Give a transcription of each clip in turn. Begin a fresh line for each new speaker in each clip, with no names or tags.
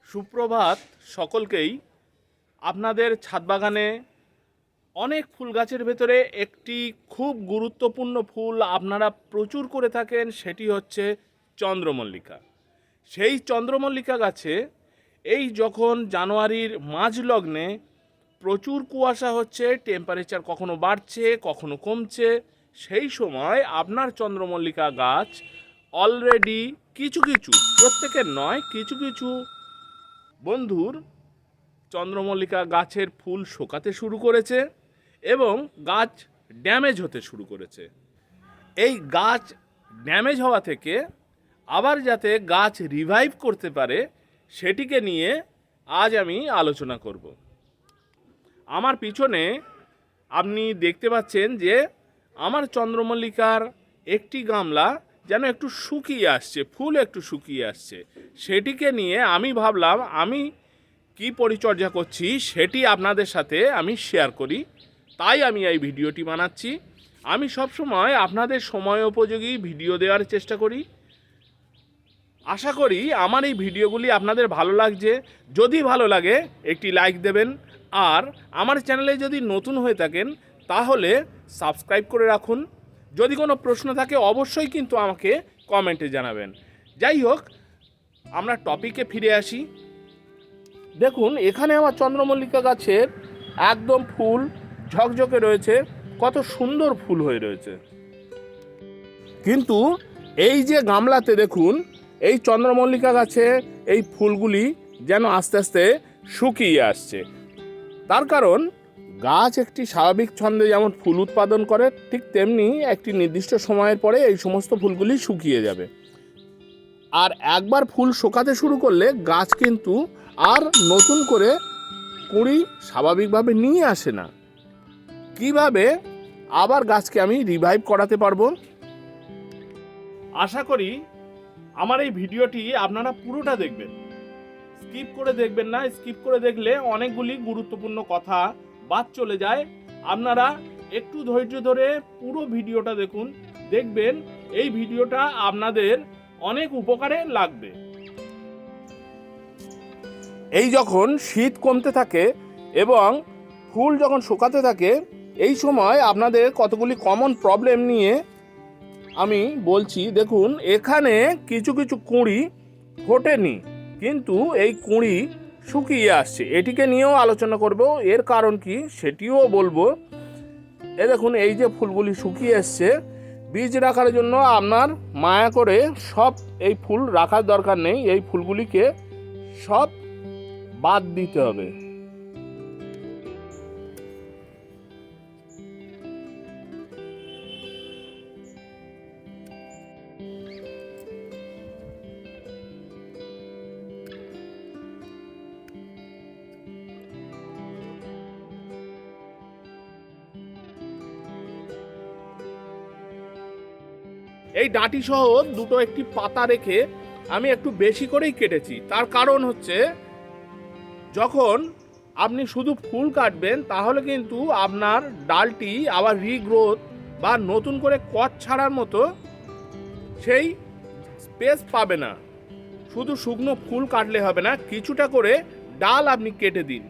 সুপ্রভাত সকলকেই। আপনাদের ছাদ বাগানে অনেক ফুল গাছের ভেতরে একটি খুব গুরুত্বপূর্ণ ফুল আপনারা প্রচুর করে থাকেন, সেটি হচ্ছে চন্দ্রমল্লিকা। সেই চন্দ্রমল্লিকা গাছে এই যখন জানুয়ারির মাঝ লগ্নে প্রচুর কুয়াশা হচ্ছে, টেম্পারেচার কখনো বাড়ছে কখনো কমছে, সেই সময় আপনার চন্দ্রমল্লিকা গাছ অলরেডি কিছু কিছু, প্রত্যেকের নয়, কিছু কিছু বন্ধুর চন্দ্রমল্লিকা গাছের ফুল শুকাতে শুরু করেছে এবং গাছ ড্যামেজ হতে শুরু করেছে। এই গাছ ড্যামেজ হওয়া থেকে আবার যাতে গাছ রিভাইভ করতে পারে সেটিকে নিয়ে আজ আমি আলোচনা করব। আমার পিছনে আপনি দেখতে পাচ্ছেন যে আমার চন্দ্রমল্লিকার একটি গামলা যেন একটু শুকিয়ে আসছে, ফুল একটু শুকিয়ে আসছে। সেটিকে নিয়ে আমি ভাবলাম আমি কি পরিচর্যা করছি সেটি আপনাদের সাথে আমি শেয়ার করি, তাই আমি এই ভিডিওটি বানাচ্ছি। আমি সবসময় আপনাদের সময় উপযোগী ভিডিও দেওয়ার চেষ্টা করি। আশা করি আমার এই ভিডিওগুলি আপনাদের ভালো লাগছে। যদি ভালো লাগে একটি লাইক দেবেন, আর আমার চ্যানেলে যদি নতুন হয়ে থাকেন তাহলে সাবস্ক্রাইব করে রাখুন। যদি কোনো প্রশ্ন থাকে অবশ্যই কিন্তু আমাকে কমেন্টে জানাবেন। যাই হোক, আমরা টপিকে ফিরে আসি। দেখুন, এখানে আমার চন্দ্রমল্লিকা গাছের একদম ফুল ঝকঝকে রয়েছে, কত সুন্দর ফুল হয়ে রয়েছে। কিন্তু এই যে গামলাতে দেখুন, এই চন্দ্রমল্লিকা গাছে এই ফুলগুলি যেন আস্তে আস্তে শুকিয়ে আসছে। তার কারণ গাছ একটি স্বাভাবিক ছন্দে যেমন ফুল উৎপাদন করে, ঠিক তেমনি একটি নির্দিষ্ট সময়ের পরে এই সমস্ত ফুলগুলি শুকিয়ে যাবে। আর একবার ফুল শুকাতে শুরু করলে গাছ কিন্তু আর নতুন করে কুঁড়ি স্বাভাবিকভাবে নিয়ে আসে না। কিভাবে আবার গাছকে আমি রিভাইভ করাতে পারবো? আশা করি আমার এই ভিডিওটি আপনারা পুরোটা দেখবেন, স্কিপ করে দেখবেন না। স্কিপ করে দেখলে অনেকগুলি গুরুত্বপূর্ণ কথা বাদ চলে যায়। আপনারা একটু ধৈর্য ধরে পুরো ভিডিওটা দেখুন, দেখবেন এই ভিডিওটা আপনাদের অনেক উপকারে লাগবে। এই যখন শীত কমতে থাকে এবং ফুল যখন শুকাতে থাকে, এই সময় আপনাদের কতগুলি কমন প্রবলেম নিয়ে আমি বলছি। দেখুন, এখানে কিছু কিছু কুঁড়ি ফোটেনি, কিন্তু এই কুঁড়ি শুকিয়ে আসছে। এটিকে নিয়েও আলোচনা করব, এর কারণ কি সেটিও বলবো। দেখুন, এই যে ফুলগুলি শুকিয়ে এসছে, বীজ রাখার জন্য আপনার মায়া করে সব এই ফুল রাখার দরকার নেই। এই ফুলগুলিকে সব বাদ দিতে হবে। এই ডাঁটি সহ দুটো একটি পাতা রেখে আমি একটু বেশি করেই কেটেছি। তার কারণ হচ্ছে, যখন আপনি শুধু ফুল কাটবেন তাহলে কিন্তু আপনার ডালটি আবার রিগ্রোথ বা নতুন করে কচ ছাড়ার মতো সেই স্পেস পাবে না। শুধু শুকনো ফুল কাটলে হবে না, কিছুটা করে ডাল আপনি কেটে দিন,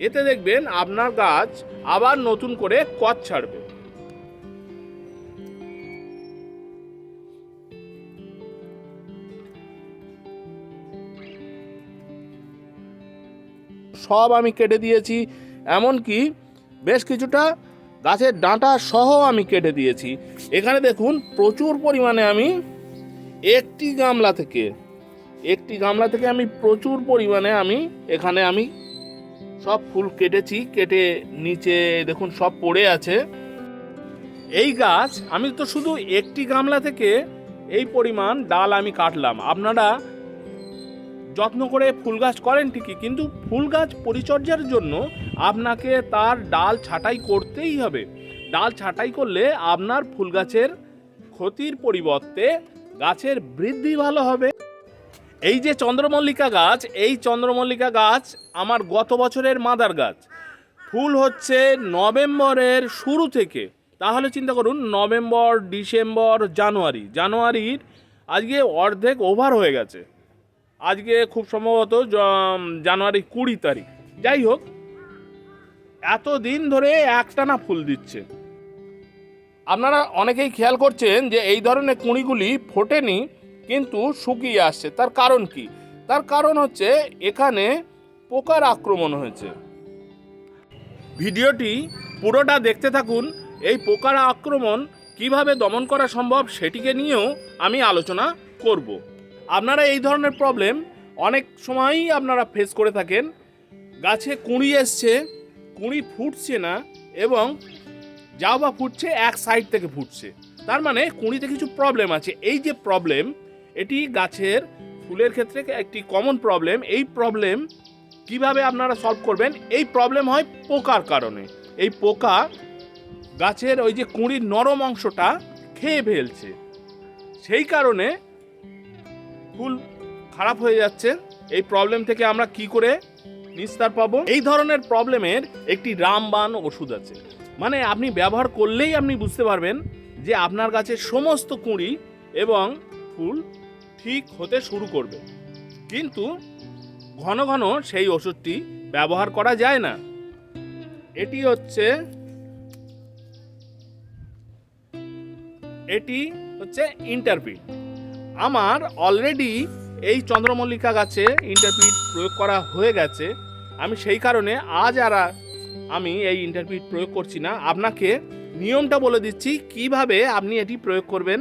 এতে দেখবেন আপনার গাছ আবার নতুন করে কচ ছাড়বে। সব আমি কেটে দিয়েছি, এমনকি বেশ কিছুটা গাছের ডাঁটা সহ আমি কেটে দিয়েছি। এখানে দেখুন, প্রচুর পরিমাণে আমি একটি গামলা থেকে আমি প্রচুর পরিমাণে এখানে সব ফুল কেটেছি। কেটে নিচে দেখুন সব পড়ে আছে। এই গাছ আমি তো শুধু একটি গামলা থেকে এই পরিমাণ ডাল আমি কাটলাম। আপনারা যত্ন করে ফুল গাছ করেন ঠিকই, কিন্তু ফুল গাছ পরিচর্যার জন্য আপনাকে তার ডাল ছাঁটাই করতেই হবে। ডাল ছাঁটাই করলে আপনার ফুল গাছের ক্ষতির পরিবর্তে গাছের বৃদ্ধি ভালো হবে। এই যে চন্দ্রমল্লিকা গাছ, এই চন্দ্রমল্লিকা গাছ আমার গত বছরের মাদার গাছ। ফুল হচ্ছে নভেম্বরের শুরু থেকে। তাহলে চিন্তা করুন, নভেম্বর, ডিসেম্বর, জানুয়ারির আজকে অর্ধেক ওভার হয়ে গেছে। আজকে খুব সম্ভবত জানুয়ারি 20 তারিখ। যাই হোক, এতদিন ধরে একটানা ফুল দিচ্ছে। আপনারা অনেকেই খেয়াল করছেন যে এই ধরনের কুঁড়িগুলি ফোটেনি কিন্তু শুকিয়ে আসছে। তার কারণ কি? তার কারণ হচ্ছে এখানে পোকার আক্রমণ হয়েছে। ভিডিওটি পুরোটা দেখতে থাকুন। এই পোকার আক্রমণ কিভাবে দমন করা সম্ভব সেটিকে নিয়েও আমি আলোচনা করব। আপনারা এই ধরনের প্রবলেম অনেক সময়ই আপনারা ফেস করে থাকেন। গাছে কুঁড়ি এসছে, কুঁড়ি ফুটছে না, এবং যা বা ফুটছে এক সাইড থেকে ফুটছে, তার মানে কুঁড়িতে কিছু প্রবলেম আছে। এই যে প্রবলেম, এটি গাছের ফুলের ক্ষেত্রে একটি কমন প্রবলেম। এই প্রবলেম কিভাবে আপনারা সলভ করবেন? এই প্রবলেম হয় পোকার কারণে। এই পোকা গাছের ওই যে কুঁড়ির নরম অংশটা খেয়ে ফেলছে, সেই কারণে ফুল খারাপ হয়ে যাচ্ছে। এই প্রবলেম থেকে আমরা কি করে নিস্তার পাবো? এই ধরনের প্রবলেমের একটি রামবাণ ওষুধ আছে, মানে আপনি ব্যবহার করলেই আপনি বুঝতে পারবেন যে আপনার গাছের সমস্ত কুঁড়ি এবং ফুল ঠিক হতে শুরু করবে। কিন্তু ঘন ঘন সেই ওষুধটি ব্যবহার করা যায় না। এটি হচ্ছে ইন্টারপিট। আমার অলরেডি এই চন্দ্রমল্লিকা গাছে ইন্টারপিট প্রয়োগ করা হয়ে গেছে। আমি সেই কারণে আজ আর আমি এই ইন্টারপিট প্রয়োগ করছি না। আপনাকে নিয়মটা বলে দিচ্ছি কিভাবে আপনি এটি প্রয়োগ করবেন।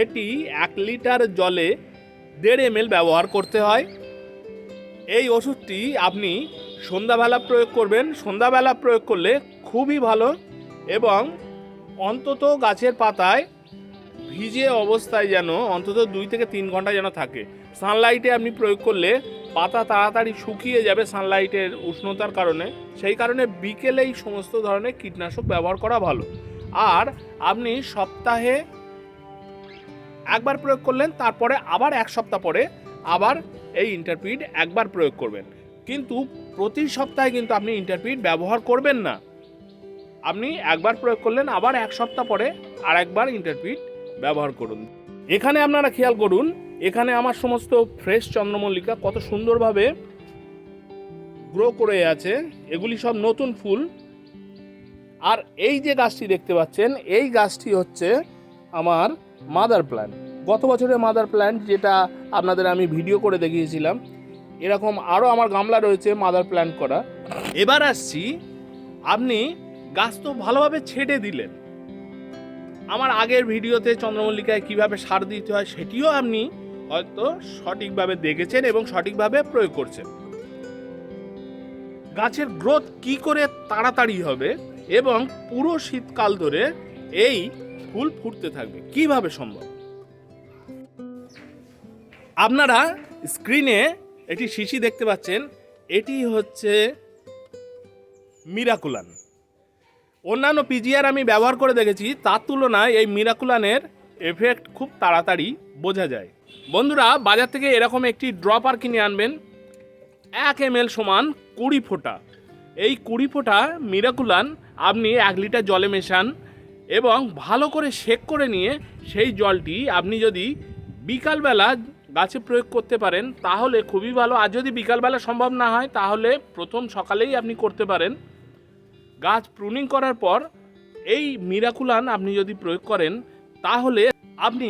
এটি 1 লিটার জলে 1.5 ml ব্যবহার করতে হয়। এই ওষুধটি আপনি সন্ধ্যাবেলা প্রয়োগ করবেন। সন্ধ্যাবেলা প্রয়োগ করলে খুবই ভালো, এবং অন্তত গাছের পাতায় ভিজে অবস্থায় যেন অন্তত 2 থেকে 3 ঘন্টা যেন থাকে। সানলাইটে আপনি প্রয়োগ করলে পাতা তাড়াতাড়ি শুকিয়ে যাবে সানলাইটের উষ্ণতার কারণে। সেই কারণে বিকেলে এই সমস্ত ধরনের কীটনাশক ব্যবহার করা ভালো। আর আপনি সপ্তাহে একবার প্রয়োগ করলেন, তারপরে আবার 1 সপ্তাহ পরে আবার এই ইন্টারপিট একবার প্রয়োগ করবেন। কিন্তু প্রতি সপ্তাহে কিন্তু আপনি ইন্টারপিট ব্যবহার করবেন না। আপনি একবার প্রয়োগ করলেন, আবার 1 সপ্তাহ পরে আর একবার ইন্টারপিট ব্যবহার করুন। এখানে আপনারা খেয়াল করুন, এখানে আমার সমস্ত ফ্রেশ চন্দ্রমল্লিকা কত সুন্দরভাবে গ্রো করে আছে। এগুলি সব নতুন ফুল। আর এই যে গাছটি দেখতে পাচ্ছেন, এই গাছটি হচ্ছে আমার মাদার প্ল্যান্ট। গত বছরের মাদার প্ল্যান্ট, যেটা আপনাদের আমি ভিডিও করে দেখিয়েছিলাম। এরকম আরও আমার গামলা রয়েছে মাদার প্ল্যান্ট করা। এবার আসছি, আপনি গাছ তো ভালোভাবে ছেটে দিলেন। আমার আগের ভিডিওতে চন্দ্রমল্লিকায় কিভাবে সার দিতে হয় সেটিও আপনি হয়তো সঠিকভাবে দেখেছেন এবং সঠিকভাবে প্রয়োগ করছেন। গাছের গ্রোথ কি করে তাড়াতাড়ি হবে এবং পুরো শীতকাল ধরে এই ফুল ফুটতে থাকবে, কিভাবে সম্ভব? আপনারা স্ক্রিনে একটি শিশি দেখতে পাচ্ছেন, এটি হচ্ছে মিরাকুলান। অন্যান্য পিজিআর আমি ব্যবহার করে দেখেছি, তার তুলনায় এই মিরাকুলানের এফেক্ট খুব তাড়াতাড়ি বোঝা যায়। বন্ধুরা, বাজার থেকে এরকম একটি ড্রপার কিনে আনবেন। 1 ml সমান 20 ফোঁটা। এই 20 ফোঁটা মিরাকুলান আপনি 1 লিটার জলে মেশান এবং ভালো করে শেক করে নিয়ে সেই জলটি আপনি যদি বিকালবেলা গাছে প্রয়োগ করতে পারেন তাহলে খুবই ভালো। আর যদি বিকালবেলা সম্ভব না হয় তাহলে প্রথম সকালেই আপনি করতে পারেন। গাছ প্রুনিং করার পর এই মিরাকুলান আপনি যদি প্রয়োগ করেন তাহলে আপনি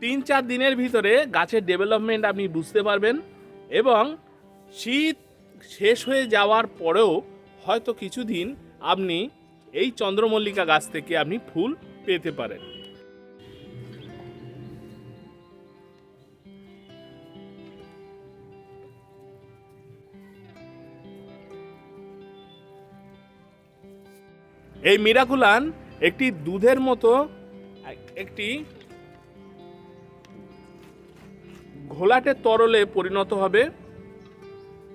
3-4 দিনের ভিতরে গাছের ডেভেলপমেন্ট আপনি বুঝতে পারবেন, এবং শীত শেষ হয়ে যাওয়ার পরেও হয়তো কিছুদিন আপনি এই চন্দ্রমল্লিকা গাছ থেকে আপনি ফুল পেতে পারেন। এই মিরাকুলান একটি দুধের মতো একটি ঘোলাটে তরলে পরিণত হবে।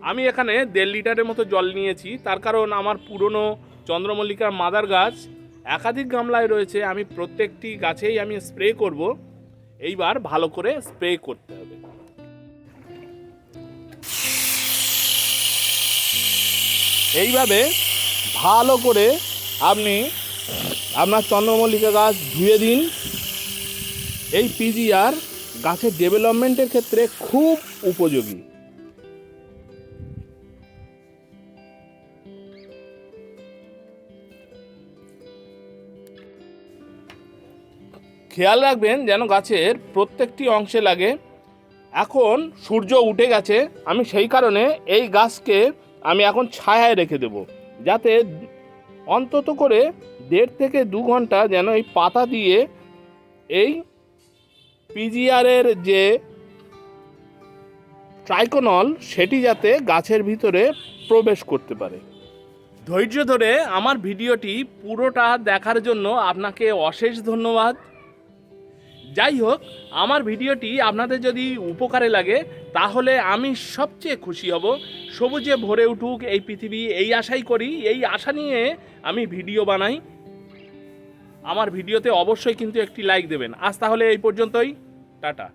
আমি এখানে 1.5 লিটারের মতো জল নিয়েছি, তার কারণ আমার পুরনো চন্দ্রমল্লিকার মাদার গাছ একাধিক গামলায় রয়েছে। আমি প্রত্যেকটি গাছেই আমি স্প্রে করব। এইবার ভালো করে স্প্রে করতে হবে। এইভাবে ভালো করে আপনি আপনার চন্দ্রমল্লিকা গাছ ধুয়ে দিন। এই পিজিআর গাছের ডেভেলপমেন্টের ক্ষেত্রে খুব উপযোগী। খেয়াল রাখবেন যেন গাছের প্রত্যেকটি অংশে লাগে। এখন সূর্য উঠে গেছে, আমি সেই কারণে এই গাছকে আমি এখন ছায়ায় রেখে দেব, যাতে অন্তত করে 1.5 থেকে 2 ঘন্টা যেন এই পাতা দিয়ে এই পিজিআরের যে ট্রাইকোনল সেটি যাতে গাছের ভিতরে প্রবেশ করতে পারে। ধৈর্য ধরে আমার ভিডিওটি পুরোটা দেখার জন্য আপনাকে অশেষ ধন্যবাদ। যাই হোক, আমার ভিডিওটি আপনাদের যদি উপকারে লাগে তাহলে আমি সবচেয়ে খুশি হব। সবুজে ভরে উঠুক এই পৃথিবী, এই আশাই করি, এই আশা নিয়ে আমি ভিডিও বানাই। আমার ভিডিওতে অবশ্যই কিন্তু একটি লাইক দেবেন। আজ তাহলে এই পর্যন্তই, টাটা।